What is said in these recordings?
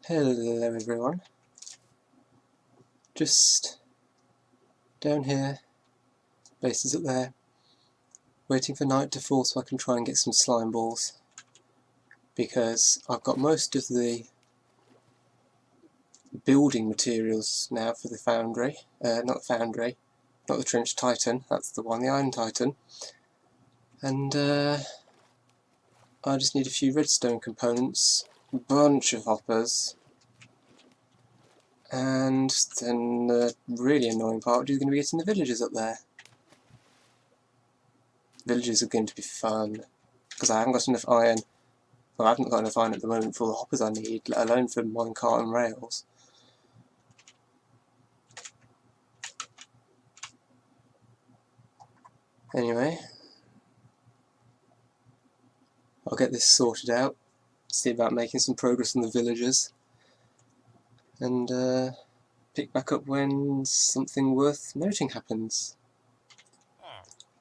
Hello everyone, just down here, base is up there, waiting for night to fall so I can try and get some slime balls, because I've got most of the building materials now for the foundry, not the trench titan, that's the one, the iron titan, and I just need a few redstone components, a bunch of hoppers, and then the really annoying part is going to be getting the villagers up there. Villagers are going to be fun, because I haven't got enough iron. Well, I haven't got enough iron at the moment for the hoppers I need, let alone for minecart and rails. Anyway, I'll get this sorted out, see about making some progress on the villagers, and pick back up when something worth noting happens.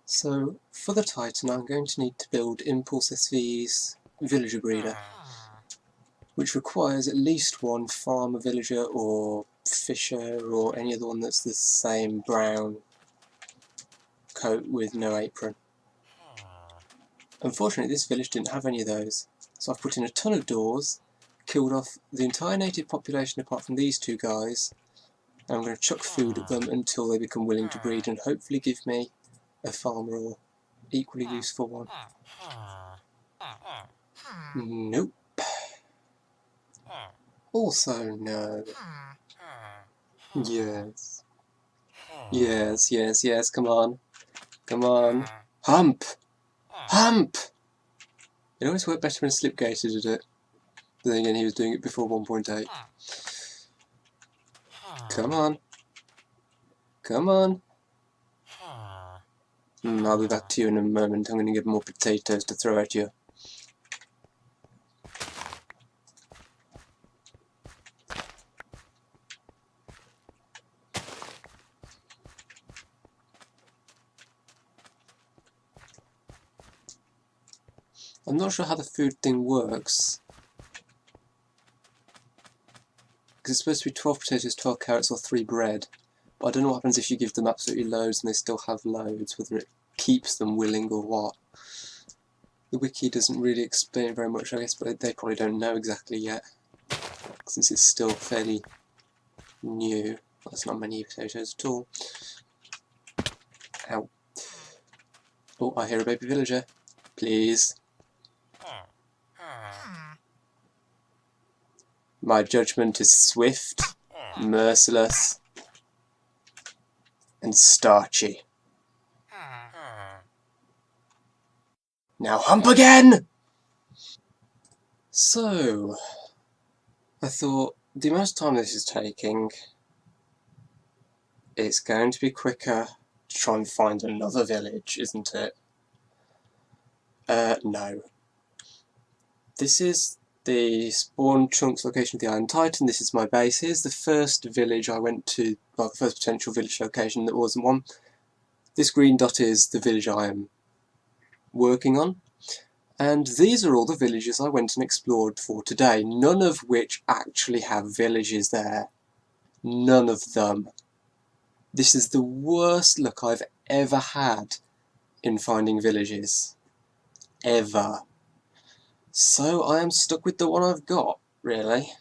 So, for the Titan I'm going to need to build Impulse SV's villager breeder, which requires at least one farmer villager or fisher or any other one that's the same brown coat with no apron. Unfortunately this village didn't have any of those, so I've put in a ton of doors, killed off the entire native population apart from these two guys, and I'm going to chuck food at them until they become willing to breed and hopefully give me a farmer or equally useful one. Nope. Also no. Yes. Yes, yes, yes, come on. Come on. Hump! Hump! It always worked better when Slipgator did it. But then again, he was doing it before 1.8. Come on. Come on. I'll be back to you in a moment. I'm going to get more potatoes to throw at you. I'm not sure how the food thing works, because it's supposed to be 12 potatoes, 12 carrots or 3 bread, but I don't know what happens if you give them absolutely loads and they still have loads, whether it keeps them willing or what. The wiki doesn't really explain it very much, I guess, but they probably don't know exactly yet, since it's still fairly new. Well, that's not many potatoes at all. Ow. Oh, I hear a baby villager. Please. My judgment is swift, merciless, and starchy. Now hump again! So, I thought, the amount of time this is taking, it's going to be quicker to try and find another village, isn't it? No. This is the spawn chunks location of the Iron Titan. This is my base. Here's the first village I went to, well, the first potential village location that wasn't one. This green dot is the village I am working on. And these are all the villages I went and explored for today, none of which actually have villages there. None of them. This is the worst luck I've ever had in finding villages. Ever. So I am stuck with the one I've got, really.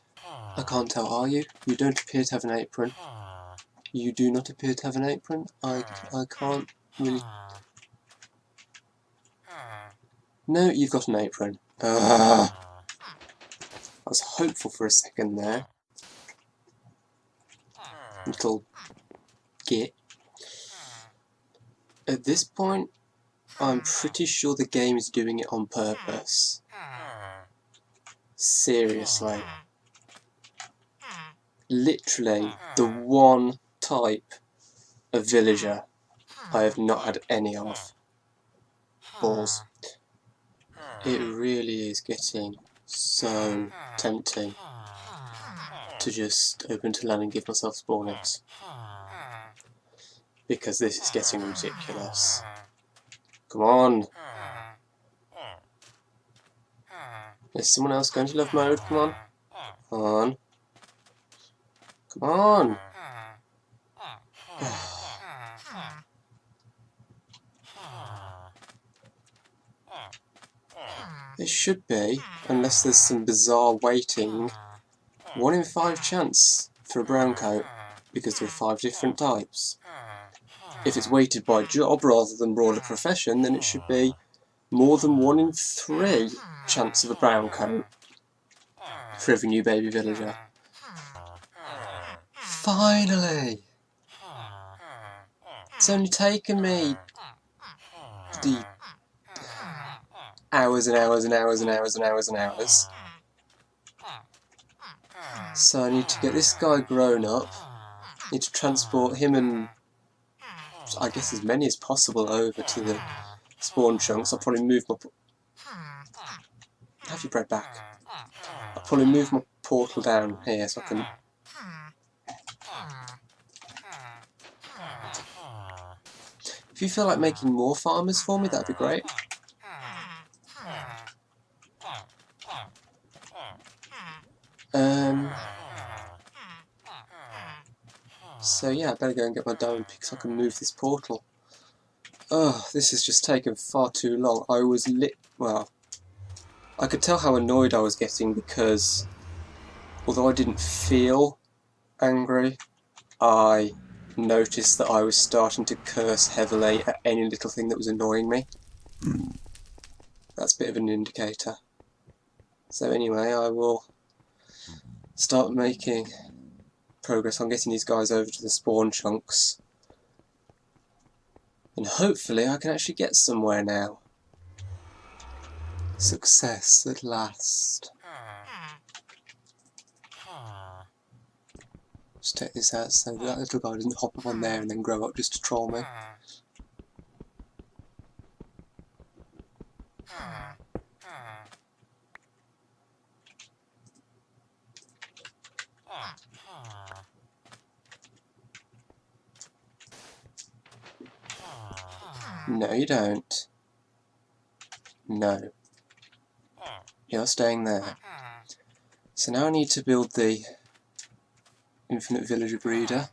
I can't tell, are you? You don't appear to have an apron. You do not appear to have an apron. I can't really... No, you've got an apron. I was hopeful for a second there. Little git. At this point, I'm pretty sure the game is doing it on purpose. Seriously. Literally, the one type of villager I have not had any of. Balls. It really is getting so tempting to just open to land and give myself spawn eggs. Because this is getting ridiculous. Come on! Is someone else going to love mode? Come on. Come on. Come on! It should be, unless there's some bizarre waiting, 1 in 5 chance for a brown coat, because there are 5 different types. If it's weighted by job rather than brawler profession, then it should be more than 1 in 3 chance of a brown coat for every new baby villager. Finally! It's only taken me the hours and hours and hours and hours and hours and hours. So I need to get this guy grown up. I need to transport him and I guess as many as possible over to the spawn chunks. I'll probably move my... Have your bread back. I'll probably move my portal down here so I can... If you feel like making more farmers for me, that'd be great. So yeah, I better go and get my diamond pick so I can move this portal. Oh, this has just taken far too long. I was well, I could tell how annoyed I was getting because although I didn't feel angry, I noticed that I was starting to curse heavily at any little thing that was annoying me. That's a bit of an indicator. So anyway, I will start making progress on getting these guys over to the spawn chunks. And hopefully I can actually get somewhere now. Success at last. Just take this out so that little guy doesn't hop up on there and then grow up just to troll me. No, you don't. No. You're staying there. So now I need to build the infinite villager breeder.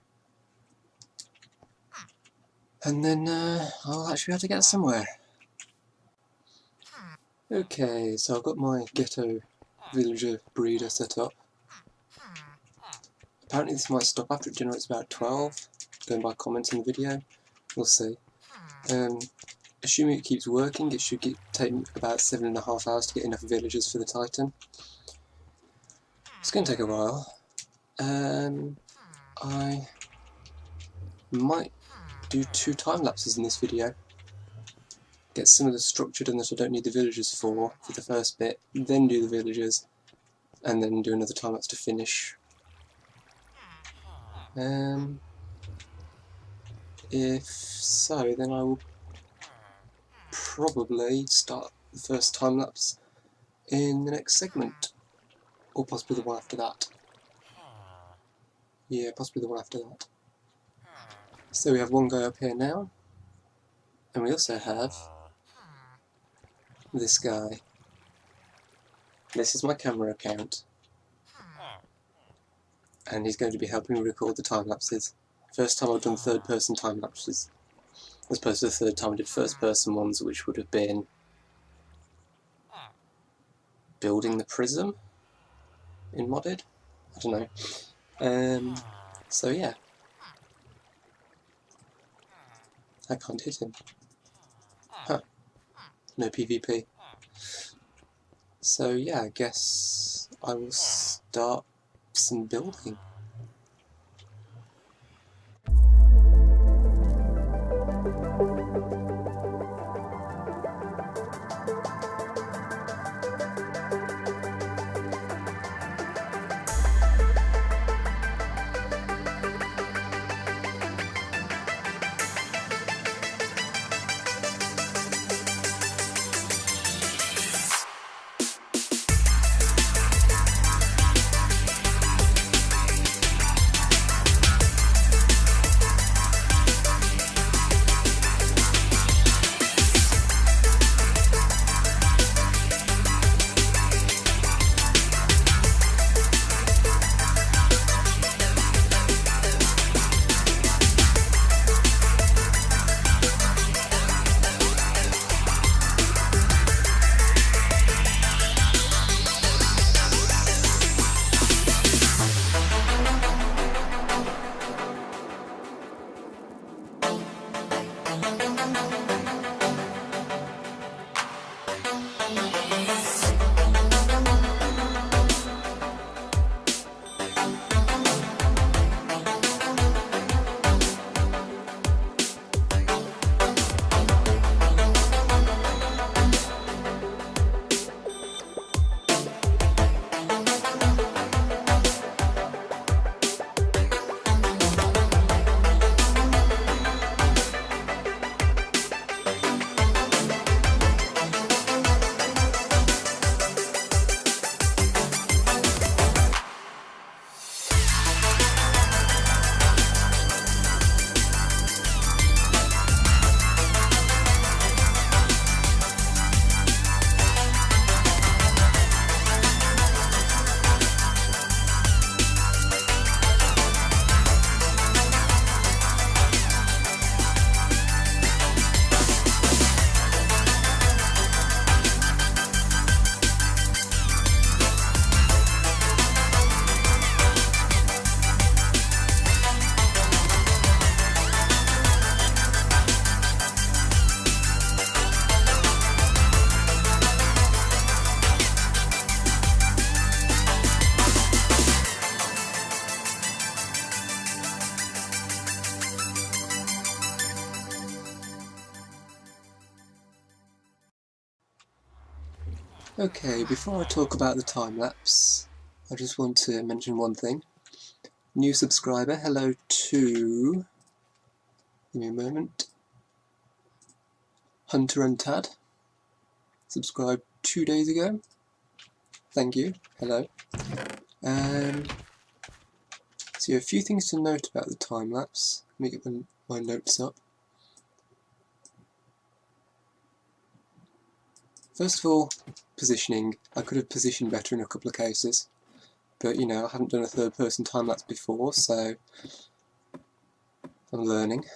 And then I'll actually have to get somewhere. Okay, so I've got my ghetto villager breeder set up. Apparently this might stop after it generates about 12, going by comments in the video. We'll see. Assuming it keeps working, it should take about 7.5 hours to get enough villagers for the Titan. It's going to take a while. I might do 2 time lapses in this video. Get some of the structure done that I don't need the villagers for the first bit, then do the villagers, and then do another time lapse to finish. If so, then I will probably start the first time lapse in the next segment, or possibly the one after that. Yeah, possibly the one after that. So we have one guy up here now, and we also have this guy. This is my camera account, and he's going to be helping me record the time lapses. First time I've done third person time lapses, as opposed to the third time I did first person ones, which would have been building the prism in modded. I don't know. So yeah, I can't hit him. Huh. No PvP. So yeah, I guess I will start some building. Okay, before I talk about the time-lapse, I just want to mention one thing. New subscriber, hello to... give me a moment. Hunter and Tad. Subscribed 2 days ago. Thank you, hello. So a few things to note about the time-lapse. Let me get my notes up. First of all, positioning. I could have positioned better in a couple of cases, but you know, I haven't done a third-person time-lapse before, so I'm learning.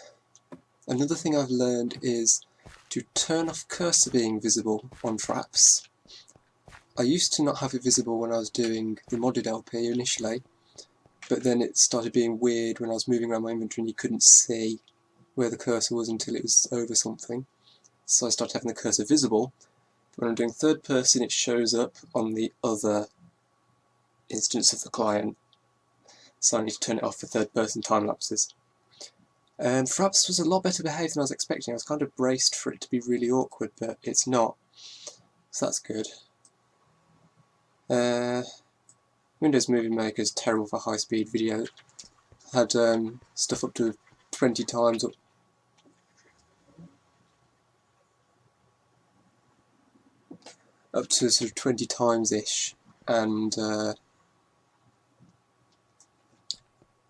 Another thing I've learned is to turn off cursor being visible on traps. I used to not have it visible when I was doing the modded LP initially, but then it started being weird when I was moving around my inventory and you couldn't see where the cursor was until it was over something. So I started having the cursor visible. When I'm doing third person, it shows up on the other instance of the client, so I need to turn it off for third person time lapses. Fraps was a lot better behaved than I was expecting. I was kind of braced for it to be really awkward, but it's not, so that's good. Windows Movie Maker is terrible for high speed video. I had stuff up to 20 times up to sort of 20 times ish, and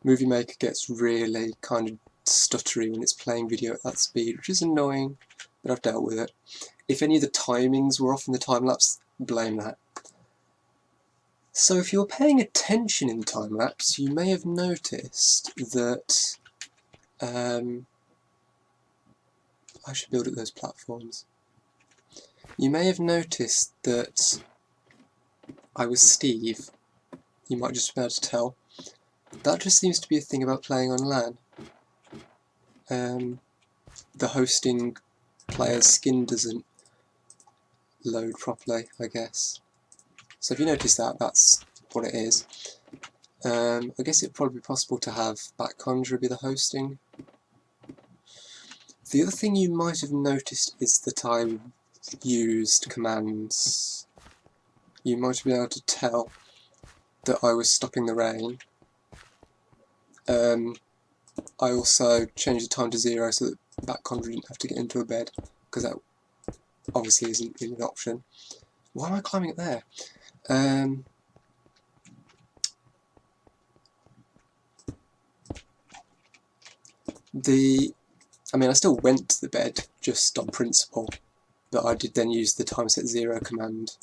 Movie Maker gets really kind of stuttery when it's playing video at that speed, which is annoying, but I've dealt with it. If any of the timings were off in the time-lapse, blame that. So if you're paying attention in the time-lapse, you may have noticed that I should build up those platforms. You may have noticed that I was Steve. You might just be able to tell. That just seems to be a thing about playing on LAN. The hosting player's skin doesn't load properly, I guess. So if you notice that, that's what it is. I guess it'd probably be possible to have backconjurer be the hosting. The other thing you might have noticed is that I used commands. You might be able to tell that I was stopping the rain. I also changed the time to 0 so that backconjurer didn't have to get into a bed, because that obviously isn't really an option. Why am I climbing up there? I still went to the bed just on principle, but I did then use the time set 0 command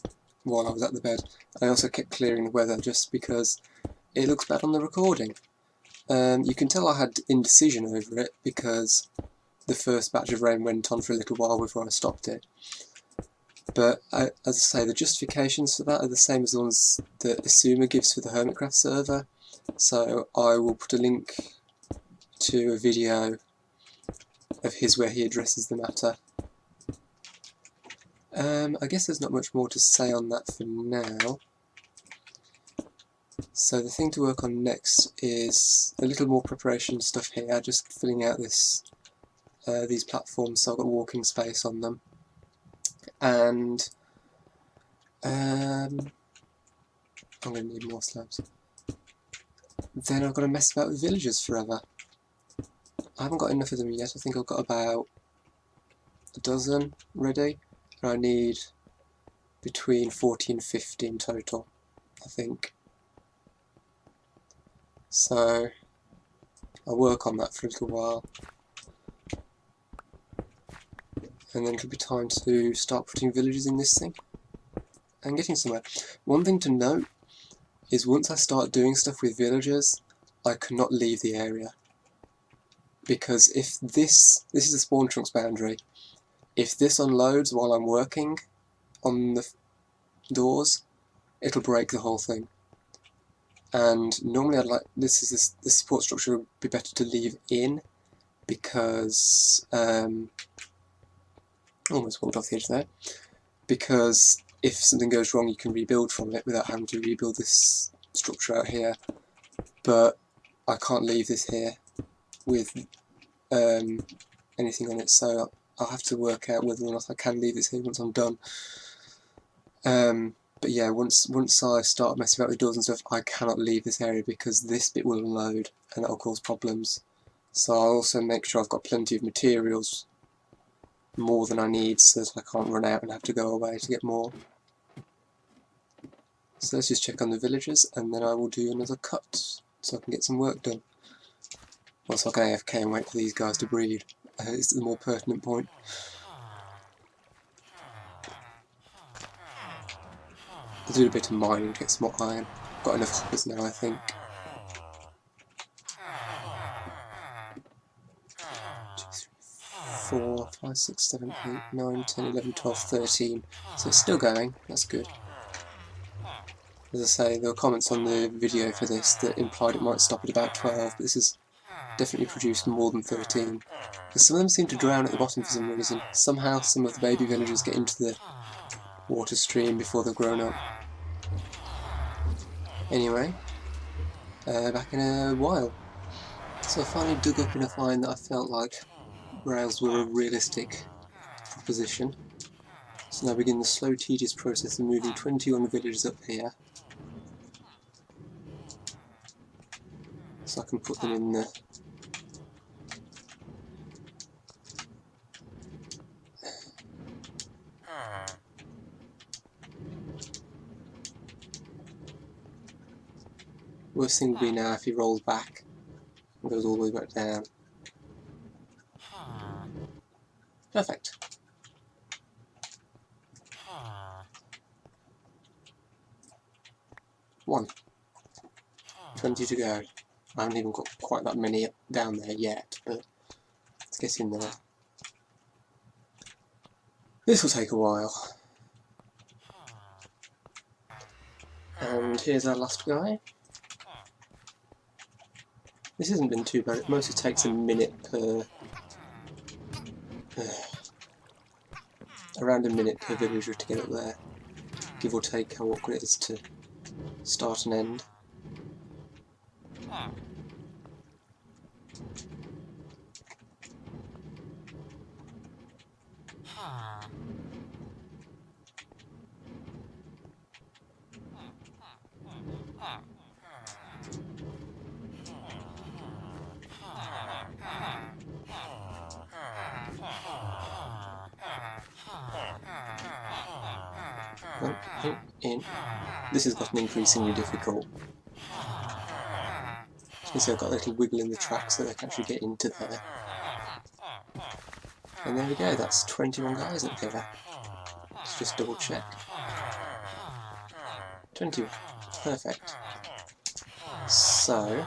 while I was at the bed. I also kept clearing the weather just because it looks bad on the recording. You can tell I had indecision over it because the first batch of rain went on for a little while before I stopped it. But as I say, the justifications for that are the same as the ones that Asuma gives for the Hermitcraft server. So I will put a link to a video of his where he addresses the matter. I guess there's not much more to say on that for now. So the thing to work on next is a little more preparation stuff here, just filling out this these platforms so I've got walking space on them. And I'm going to need more slabs. Then I've got to mess about with villagers forever. I haven't got enough of them yet. I think I've got about a dozen ready, and I need between 40 and 50 in total, I think. So I'll work on that for a little while, and then it'll be time to start putting villagers in this thing and getting somewhere. One thing to note is once I start doing stuff with villagers, I cannot leave the area, because if this is a spawn trunks boundary, if this unloads while I'm working on the doors, it'll break the whole thing. And normally I'd like this support structure would be better to leave in, because almost walked off the edge there. Because if something goes wrong, you can rebuild from it without having to rebuild this structure out here. But I can't leave this here with anything on it, so I'll have to work out whether or not I can leave this here once I'm done. But yeah, once I start messing about with doors and stuff, I cannot leave this area because this bit will unload and that'll cause problems. So I'll also make sure I've got plenty of materials, more than I need, so that I can't run out and have to go away to get more. So let's just check on the villagers and then I will do another cut so I can get some work done. Well, so I can AFK and wait for these guys to breed. It's the more pertinent point. I'll do a bit of mining to get some more iron. Got enough hoppers now, I think. 4, 5, 6, 7, 8, 9, 10, 11, 12, 13. So it's still going, that's good. As I say, there were comments on the video for this that implied it might stop at about 12, but this has definitely produced more than 13. Because some of them seem to drown at the bottom for some reason. Somehow some of the baby villagers get into the water stream before they've grown up. Anyway, back in a while. So I finally dug up enough iron that I felt like rails were a realistic proposition. So now begin the slow, tedious process of moving 21 villagers up here. So I can put them in the... Worst thing would be now if he rolls back and goes all the way back down. Perfect. One. 20 to go. I haven't even got quite that many down there yet, but it's getting there. This will take a while. And here's our last guy. This hasn't been too bad. It mostly takes a minute per... around a minute per villager to get up there. Give or take how awkward it is to start and end. In. This has gotten increasingly difficult. You can see I've got a little wiggle in the track so they can actually get into there. And there we go, that's 21 guys up here. Let's just double check. 21. Perfect. So...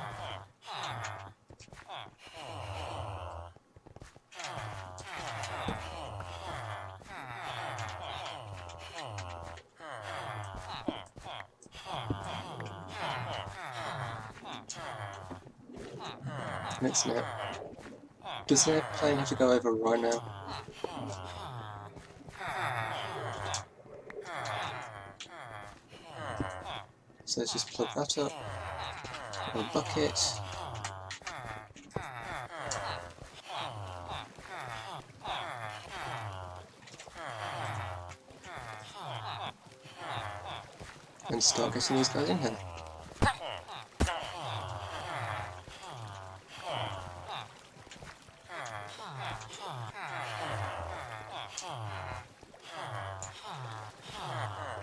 next now. Does their plane have to go over right now? So let's just plug that up. A bucket. And start getting these guys in here.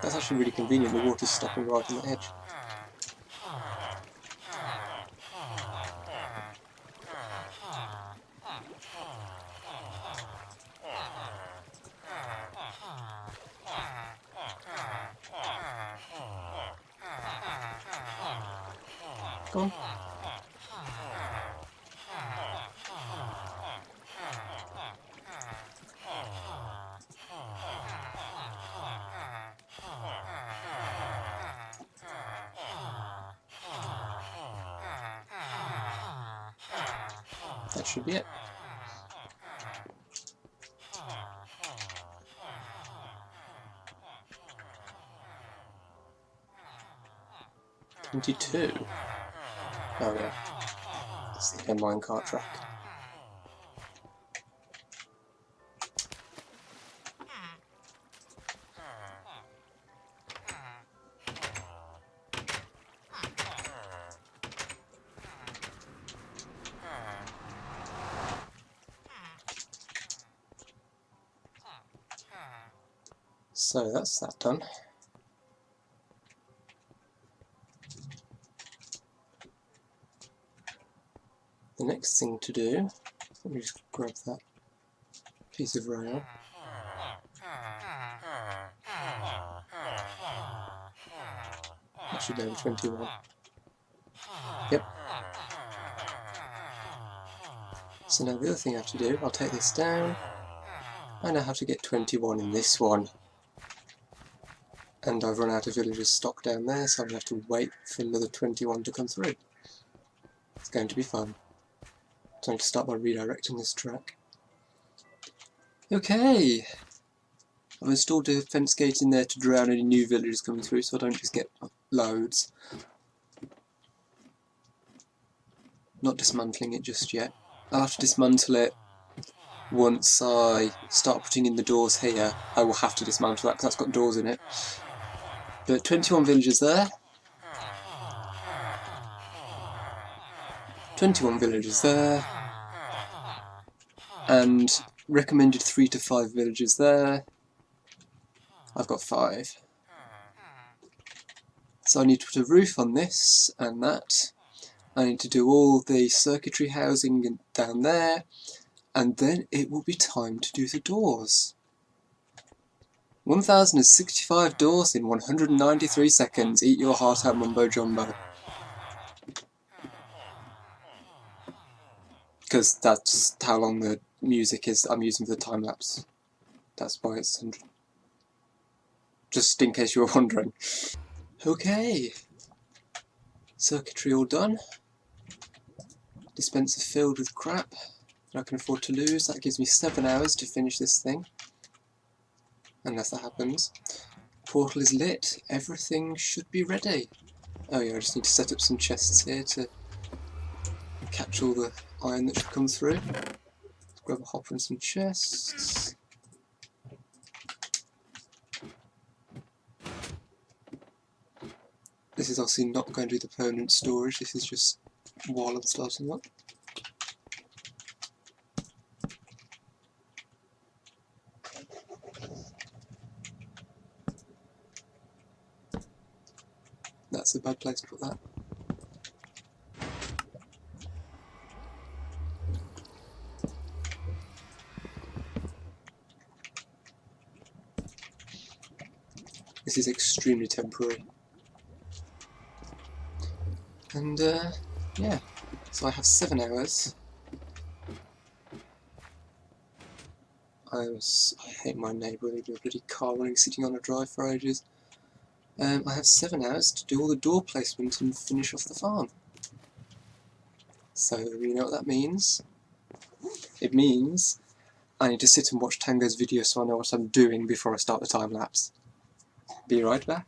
That's actually really convenient, the water's stopping right on the edge. Go on. That should be it. $22. Oh yeah, it's like a minecart track. So that's that done. The next thing to do, let me just grab that piece of rail. That should go 21. Yep. So now the other thing I have to do, I'll take this down. I know how to get 21 in this one. And I've run out of villagers stock down there, so I'm going to have to wait for another 21 to come through. It's going to be fun. So I'm going to start by redirecting this track. Okay! I've installed a fence gate in there to drown any new villagers coming through, so I don't just get loads. Not dismantling it just yet. I'll have to dismantle it once I start putting in the doors here. I will have to dismantle that because that's got doors in it. But 21 villagers there. 21 villagers there. And recommended 3 to 5 villagers there. I've got 5. So I need to put a roof on this and that. I need to do all the circuitry housing down there. And then it will be time to do the doors. 1065 doors in 193 seconds. Eat your heart out, Mumbo Jumbo. Because that's how long the music is I'm using for the time lapse. That's why it's 100. Just in case you were wondering. Okay. Circuitry all done. Dispenser filled with crap that I can afford to lose. That gives me 7 hours to finish this thing. Unless that happens. Portal is lit. Everything should be ready. Oh yeah, I just need to set up some chests here to catch all the iron that should come through. Let's grab a hopper and some chests. This is obviously not going to be the permanent storage, this is just while I'm starting up. That's a bad place to put that. This is extremely temporary. And yeah, so I have 7 hours. I hate my neighbour, there'll be a bloody car running sitting on a drive for ages. I have 7 hours to do all the door placement and finish off the farm. So you know what that means? It means I need to sit and watch Tango's video so I know what I'm doing before I start the time lapse. Be right back.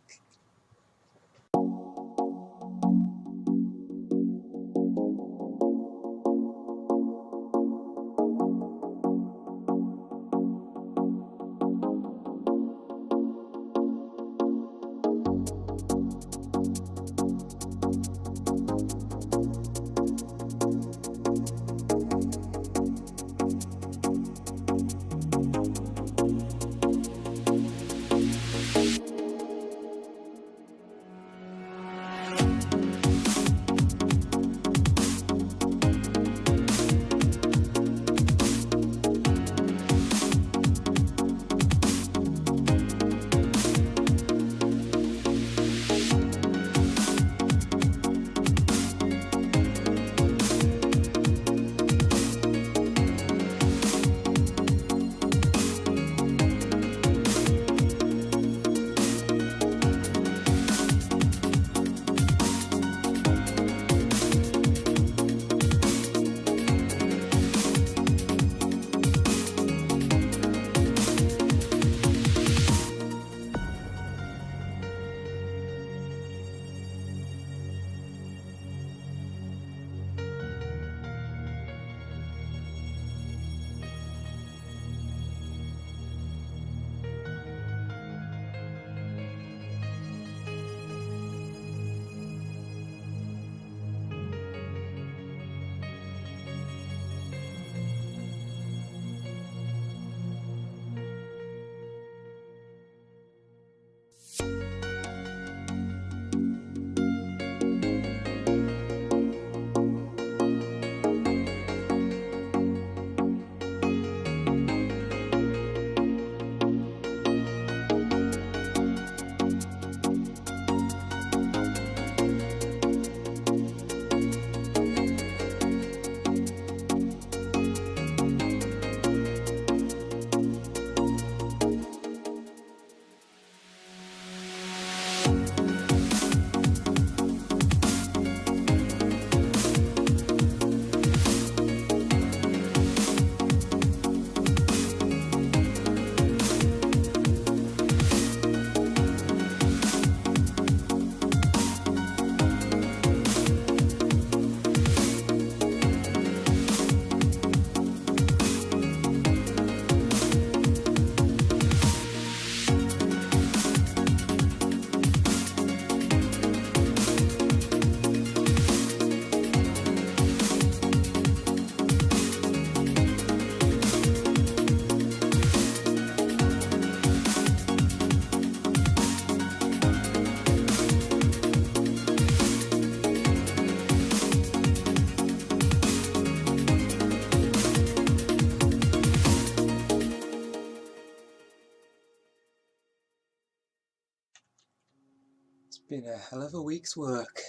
Been a hell of a week's work.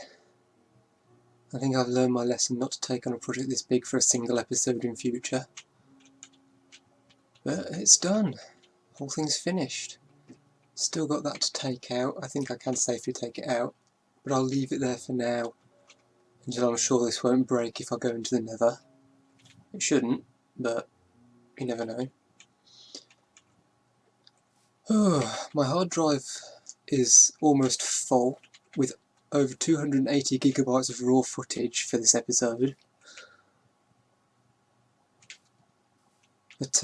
I think I've learned my lesson not to take on a project this big for a single episode in future. But it's done. Whole thing's finished. Still got that to take out. I think I can safely take it out. But I'll leave it there for now, until I'm sure this won't break if I go into the nether. It shouldn't, but you never know. My hard drive is almost full, with over 280 gigabytes of raw footage for this episode. But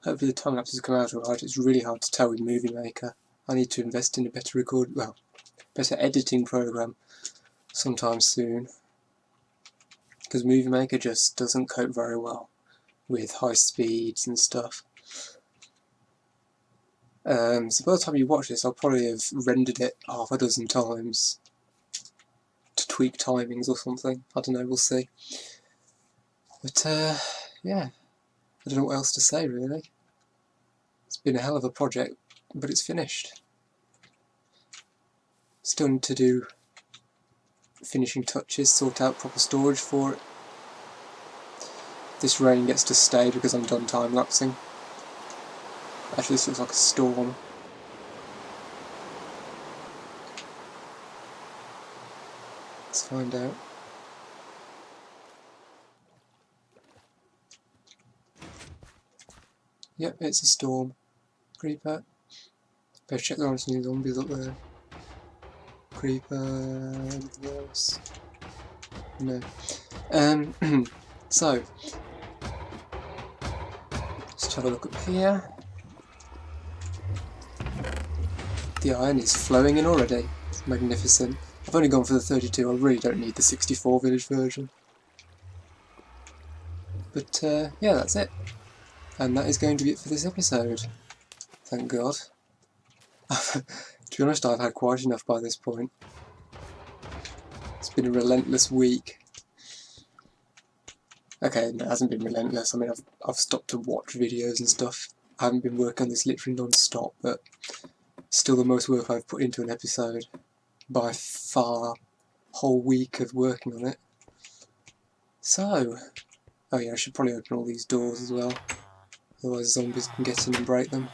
hopefully the time lapses come out alright. It's really hard to tell with Movie Maker. I need to invest in a better better editing program sometime soon, because Movie Maker just doesn't cope very well with high speeds and stuff. So by the time you watch this, I'll probably have rendered it half a dozen times to tweak timings or something. I don't know, we'll see. But yeah, I don't know what else to say really. It's been a hell of a project, but it's finished. Still need to do finishing touches, sort out proper storage for it. This rain gets to stay because I'm done time-lapsing. Actually, this looks like a storm. Let's find out. Yep, it's a storm. Creeper. Better check there aren't any zombies up there. Creeper. Anything else? No. So, let's have a look up here. The iron is flowing in already. It's magnificent. I've only gone for the 32, I really don't need the 64 village version. But yeah, that's it. And that is going to be it for this episode. Thank God. To be honest, I've had quite enough by this point. It's been a relentless week. Okay, no, it hasn't been relentless. I mean, I've stopped to watch videos and stuff. I haven't been working on this literally non-stop, but still the most work I've put into an episode by far. Whole week of working on it. So, oh yeah, I should probably open all these doors as well. Otherwise zombies can get in and break them.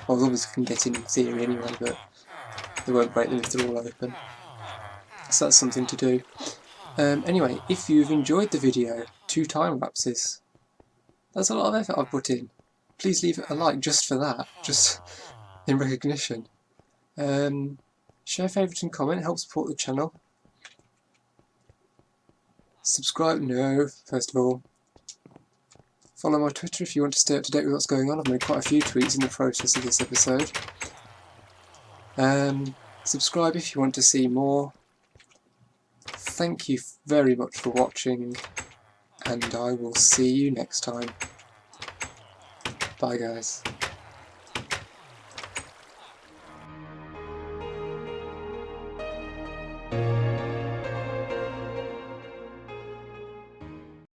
Well, zombies can get in theory anyway, but they won't break them if they're all open. So that's something to do. Anyway, if you've enjoyed the video, 2 time lapses. That's a lot of effort I've put in. Please leave it a like just for that, just in recognition. Share, favourite and comment, help support the channel. Subscribe, no, first of all. Follow my Twitter if you want to stay up to date with what's going on. I've made quite a few tweets in the process of this episode. Subscribe if you want to see more. Thank you very much for watching, and I will see you next time. Bye guys.